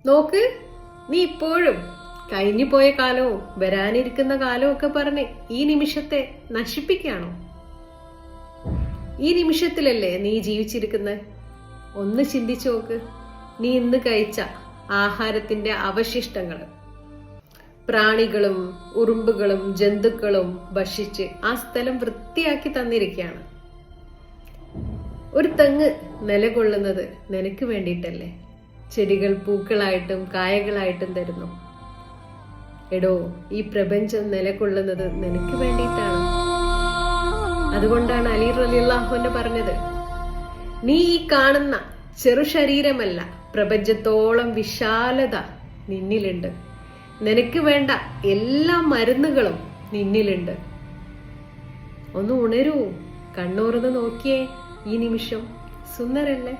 നോക്ക്, നീ ഇപ്പോഴും കഴിഞ്ഞു പോയ കാലവും വരാനിരിക്കുന്ന കാലവും ഒക്കെ പറഞ്ഞ് ഈ നിമിഷത്തെ നശിപ്പിക്കുകയാണോ? ഈ നിമിഷത്തിലല്ലേ നീ ജീവിച്ചിരിക്കുന്നത്? ഒന്ന് ചിന്തിച്ചു നോക്ക്. നീ ഇന്ന് കഴിച്ച ആഹാരത്തിന്റെ അവശിഷ്ടങ്ങൾ പ്രാണികളും ഉറുമ്പുകളും ജന്തുക്കളും ഭക്ഷിച്ച് ആ സ്ഥലം വൃത്തിയാക്കി തന്നിരിക്കുകയാണ്. ഒരു തെങ്ങ് നിലകൊള്ളുന്നത് നിനക്ക് വേണ്ടിയിട്ടല്ലേ? ചെടികൾ പൂക്കളായിട്ടും കായകളായിട്ടും തരുന്നു. എടോ, ഈ പ്രപഞ്ചം നിലകൊള്ളുന്നത് നിനക്ക് വേണ്ടിയിട്ടാണ്. അതുകൊണ്ടാണ് അലി റളിയല്ലാഹു അൻഹു പറഞ്ഞത്, നീ ഈ കാണുന്ന ചെറു ശരീരമല്ല, പ്രപഞ്ചത്തോളം വിശാലത നിന്നിലുണ്ട്. നിനക്ക് വേണ്ട എല്ലാ മരുന്നുകളും നിന്നിലുണ്ട്. ഒന്ന് ഉണരൂ, കണ്ണൂർന്ന് നോക്കിയേ. ഈ നിമിഷം സുന്ദരല്ലേ?